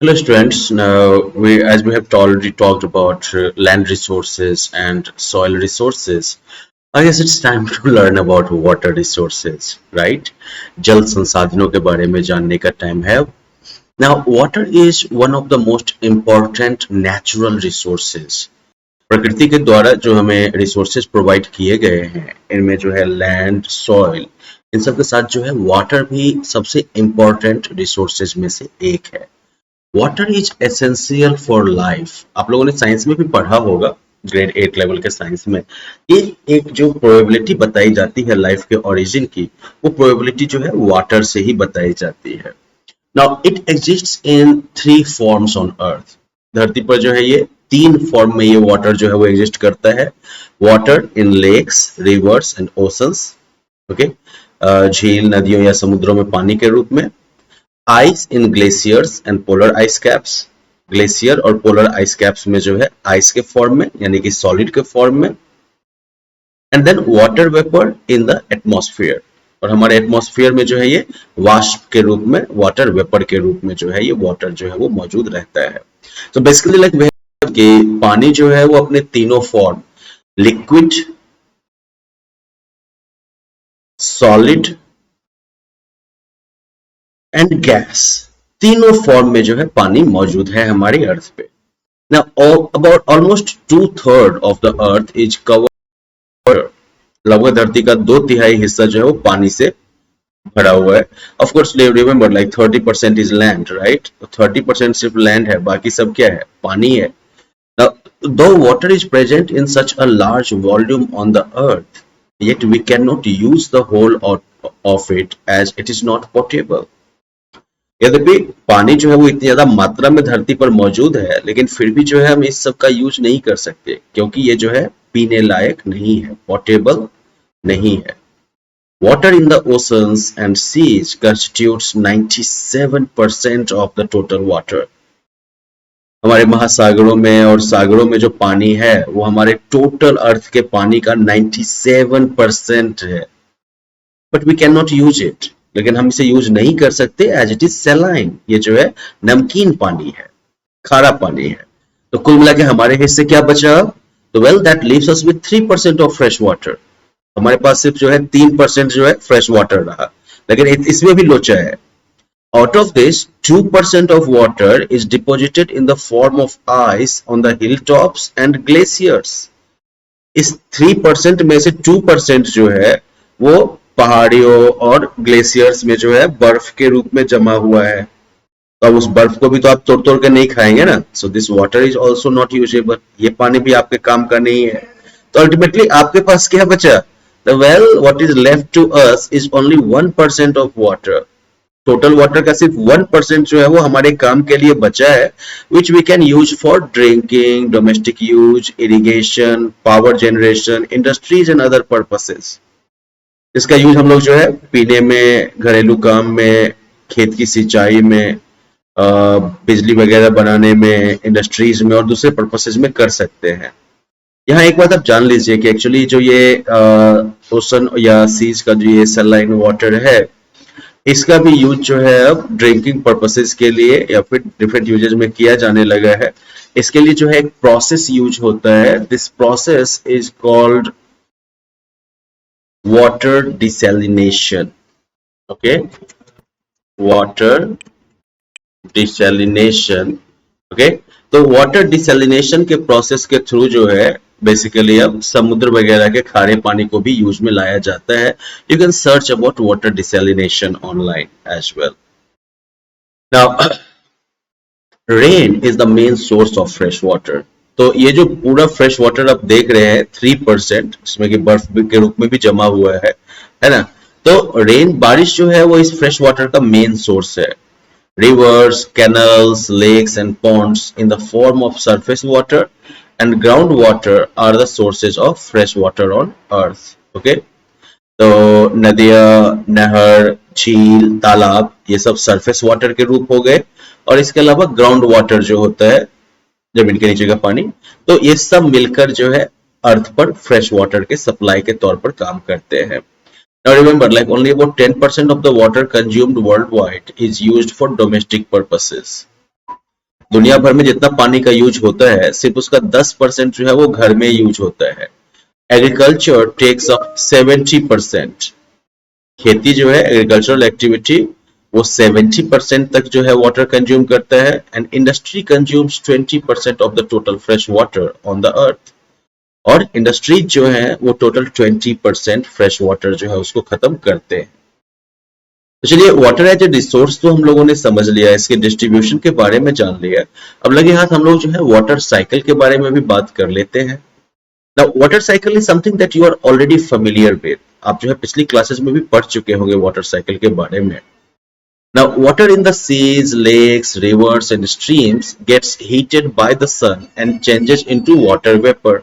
Hello students, now as we have already talked about land resources and soil resources, I guess it's time to learn about water resources, right? जल संसाधनों के बारे में जानने का time है. Now water is one of the most important natural resources. प्रकृति के द्वारा जो हमें resources provide किए गए हैं, इनमें जो है land, soil, इन सब के साथ जो है water भी सबसे important resources में से एक है. Water is essential for life. आप लोगों ने साइंस में भी पढ़ा होगा, ग्रेड 8 लेवल के साइंस में. ये एक जो प्रोबेबिलिटी बताई जाती है लाइफ के ओरिजिन की, वो प्रोबेबिलिटी जो है वाटर से ही बताई जाती है. Now it exists in three forms on earth. धरती पर जो है ये तीन फॉर्म में ये वाटर जो है वो एग्जिस्ट करता है. Water in lakes, rivers and oceans. Okay, झील, नदियों या समुद्रों में पानी के रूप में. Ice in glaciers and polar ice caps. Glacier और पोलर आइस कैप्स में जो है आइस के फॉर्म में, यानी कि सॉलिड के फॉर्म में. And then water vapour in the atmosphere. और हमारे एटमॉस्फेयर में जो है ये वाष्प के रूप में, वाटर वेपर के रूप में जो है ये वाटर जो है वो मौजूद रहता है. तो बेसिकली लाइक कि पानी जो है वो अपने तीनों form, liquid, solid and gas, तीनों फॉर्म में जो है पानी मौजूद है हमारी अर्थ पे. Now, about almost 2/3 of the earth is covered. लगभग धरती का 2/3 हिस्सा जो है वो पानी से भरा हुआ है. Of course, remember like 30% is land, right? तो 30% सिर्फ land है, बाकी सब क्या है? पानी है. Now, though water is present in such a large volume on the earth, yet we cannot use the whole of it as it is not potable. यद्यपि पानी जो है वो इतनी ज्यादा मात्रा में धरती पर मौजूद है, लेकिन फिर भी जो है हम इस सब का यूज नहीं कर सकते, क्योंकि ये जो है पीने लायक नहीं है, पोर्टेबल नहीं है. Water in the oceans and seas constitutes 97% of the total water. हमारे महासागरों में और सागरों में जो पानी है वो हमारे टोटल अर्थ के पानी का 97% है. But we can not use it. लेकिन हम इसे यूज नहीं कर सकते एज इट इज सेलाइन. ये जो है नमकीन पानी है, खारा पानी है. तो कुल मिला के हमारे हिस्से क्या बचा? तो well that leaves us with 3% of fresh water. हमारे पास सिर्फ जो है 3% जो है फ्रेश वाटर रहा, लेकिन इसमें भी लोचा है. Out of this 2% of water is deposited in the form of ice on the hill tops and glaciers. इस 3% में से 2% जो है वो पहाड़ियों और ग्लेशियर्स में जो है बर्फ के रूप में जमा हुआ है. तो अब उस बर्फ को भी तो आप तोड़ तोड़ के नहीं खाएंगे ना. So this water is also not usable. ये पानी भी आपके काम का नहीं है. तो अल्टीमेटली आपके पास क्या बचा? Well, what is left to us is only 1% of water. Total water का सिर्फ 1% जो है वो हमारे काम के लिए बचा है, which we can use for drinking, domestic use, irrigation, power generation, industries and other purposes. इसका यूज हम लोग जो है पीने में, घरेलू काम में, खेत की सिंचाई में, बिजली वगैरह बनाने में, इंडस्ट्रीज में और दूसरे पर्पसेस में कर सकते हैं. यहाँ एक बात आप जान लीजिए कि एक्चुअली जो ये ओशन या सीज का जो ये सैलाइन वाटर है, इसका भी यूज जो है अब ड्रिंकिंग पर्पसेस के लिए या फिर डिफरेंट यूजेस में किया जाने लगा है. इसके लिए जो है एक प्रोसेस यूज होता है. This process is called water desalination. Okay, water desalination. Okay, तो water desalination के प्रोसेस के थ्रू जो है बेसिकली अब समुद्र वगैरह के खारे पानी को भी यूज में लाया जाता है. You can search about water desalination online as well. Now rain is the main source of fresh water. तो ये जो पूरा फ्रेश वाटर आप देख रहे हैं 3%, इसमें कि बर्फ के रूप में भी जमा हुआ है ना. तो रेन, बारिश जो है वो इस फ्रेश वाटर का मेन सोर्स है. Rivers, canals, lakes and ponds in the form of surface water and ground water are the sources of fresh water on earth. Okay, तो नदियां, नहर, झील, तालाब, ये सब सरफेस वाटर के रूप हो गए. और इसके अलावा ग्राउंड वाटर जो होता है, जमीन के नीचे का पानी, तो ये सब मिलकर जो है अर्थ पर फ्रेश वाटर के सप्लाई के तौर पर काम करते हैं. Now remember, like only about 10% of the water consumed worldwide is used for domestic purposes. दुनिया भर में जितना पानी का यूज होता है सिर्फ उसका 10% जो है वो घर में यूज होता है। Agriculture takes up 70%। खेती जो है एग्रीकल्चरल एक्टिविटी वो 70% तक जो है वाटर कंज्यूम करता है। And industry consumes 20% of the total fresh water on the earth. और इंडस्ट्री जो है वो टोटल 20% फ्रेश वाटर जो है उसको खत्म करते हैं। तो चलिए वाटर एज ए रिसोर्स तो हम लोगों ने समझ लिया, इसके डिस्ट्रीब्यूशन के बारे में जान लिया। अब लगे हाथ हम लोग जो है वाटर साइकिल के बारे में भी बात कर लेते हैं। Now, water cycle is something that you are already familiar with. आप जो है पिछली क्लासेस में भी पढ़ चुके होंगे वाटर साइकिल के बारे में। Now, water in the seas, lakes, rivers and streams gets heated by the sun and changes into water vapor.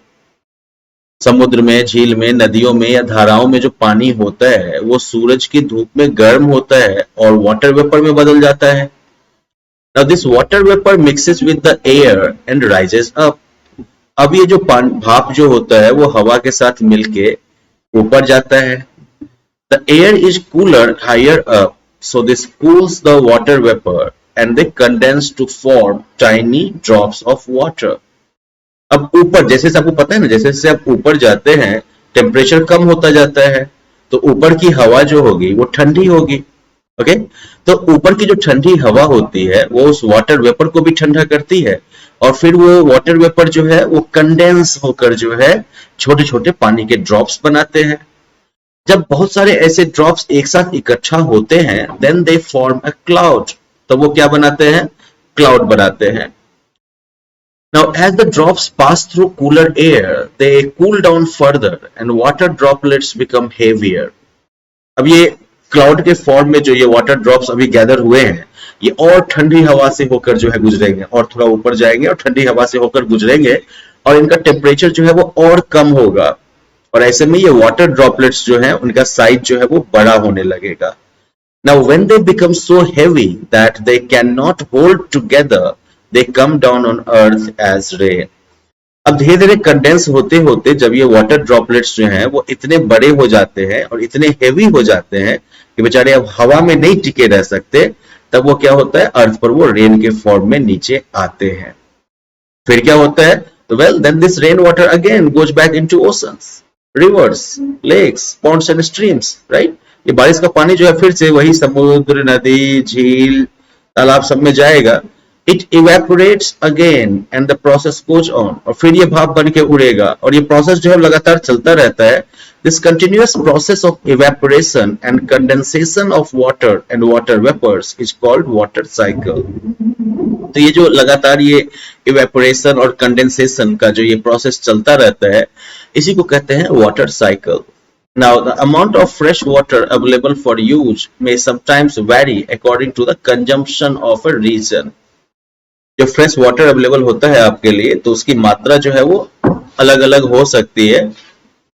समुद्र में, झील में, नदियों में या धाराओं में जो पानी होता है वो सूरज की धूप में गर्म होता है और वाटर वेपर में बदल जाता है। Now, this water vapor mixes with the air and rises up. अब ये जो भाप जो होता है वो हवा के साथ मिलके ऊपर जाता है। The air is cooler higher up, so this cools the water vapor and they condense to form tiny drops of water. अब ऊपर जैसे आपको पता है ना, जैसे जैसे आप ऊपर जाते हैं टेम्परेचर कम होता जाता है, तो ऊपर की हवा जो होगी वो ठंडी होगी। ओके, तो ऊपर की जो ठंडी हवा होती है वो उस वाटर वेपर को भी ठंडा करती है और फिर वो वाटर वेपर जो है वो कंडेंस होकर जो है छोटे छोटे पानी के ड्रॉप्स बनाते हैं। जब बहुत सारे ऐसे ड्रॉप्स एक साथ इकट्ठा होते हैं then they form a cloud, तो वो क्या बनाते हैं? क्लाउड बनाते हैं। Now, as the drops pass through cooler air, they cool down further and water droplets become heavier. अब ये क्लाउड के फॉर्म में जो ये वाटर ड्रॉप्स अभी गैदर हुए हैं ये और ठंडी हवा से होकर जो है गुजरेंगे और थोड़ा ऊपर जाएंगे और ठंडी हवा से होकर गुजरेंगे और इनका टेम्परेचर जो है वो और कम होगा और ऐसे में ये वाटर ड्रॉपलेट्स जो है उनका साइज जो है वो बड़ा होने लगेगा। Now when they become so heavy that they cannot hold together, they come down on earth as rain. अब धीरे धीरे कंडेंस होते होते जब ये वाटर ड्रॉपलेट्स जो हैं वो इतने बड़े हो जाते हैं और इतने हेवी हो जाते हैं कि बेचारे अब हवा में नहीं टिके रह सकते, तब वो क्या होता है? अर्थ पर वो रेन के फॉर्म में नीचे आते हैं। फिर क्या होता है? तो well then this rain water again goes back into oceans, rivers, lakes, ponds and streams, right? ये बारिश का पानी जो है फिर से वही समुद्र, नदी, झील, तालाब सब में जाएगा। It evaporates again and the process goes on. और फिर ये भाप बन के उड़ेगा और ये प्रोसेस जो है लगातार चलता रहता है। This continuous process of evaporation and condensation of water and water vapors is called water cycle. तो ये जो लगातार ये evaporation और condensation का जो ये प्रोसेस चलता रहता है इसी को कहते हैं water cycle. Now, the amount of fresh water available for use may sometimes vary according to the consumption of a region. जो फ्रेश वाटर अवेलेबल होता है आपके लिए तो उसकी मात्रा जो है वो अलग अलग हो सकती है,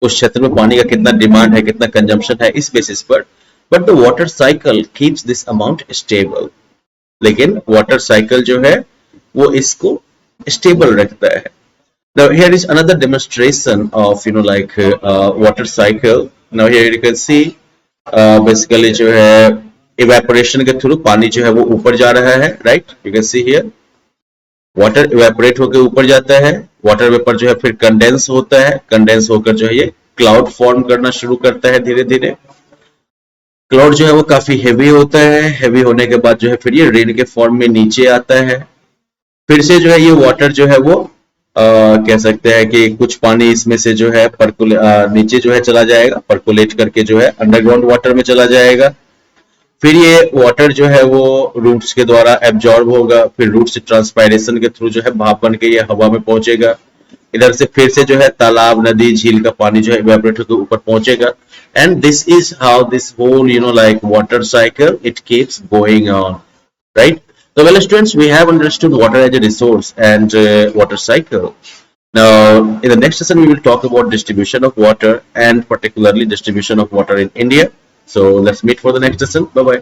उस क्षेत्र में पानी का कितना डिमांड है, कितना कंजम्पशन है, इस बेसिस पर। But the water cycle keeps this amount stable. लेकिन वाटर साइकिल जो है वो इसको स्टेबल रखता है। Now here is another demonstration of water cycle. Now here you can see basically जो है evaporation के थ्रू पानी जो है वो ऊपर जा रहा है, right? You can see here water evaporate होकर ऊपर जाता है, वाटर वेपर जो है फिर कंडेंस होता है, कंडेंस होकर जो है ये क्लाउड फॉर्म करना शुरू करता है धीरे धीरे। क्लाउड जो है वो काफी हेवी होता है, हेवी होने के बाद जो है फिर ये रेन के फॉर्म में नीचे आता है। फिर से जो है ये वाटर जो है वो कह सकते हैं कि कुछ पानी इसमें से जो है नीचे जो है चला जाएगा, परकुलेट करके जो है अंडरग्राउंड वाटर में चला जाएगा। फिर ये वाटर जो है वो रूट्स के द्वारा एब्जॉर्ब होगा, फिर रूट से ट्रांसपायरेशन के थ्रू जो है भाप बन के ये हवा में पहुंचेगा। इधर से फिर से जो है तालाब, नदी, झील का पानी जो है इवेपोरेट होकर ऊपर पहुंचेगा। And this is how this whole water cycle it keeps going on, right? So well students, we have understood water as a resource and water cycle. Now in the next session we will talk about distribution of water and particularly distribution of water in India. So let's meet for the next lesson. Bye bye.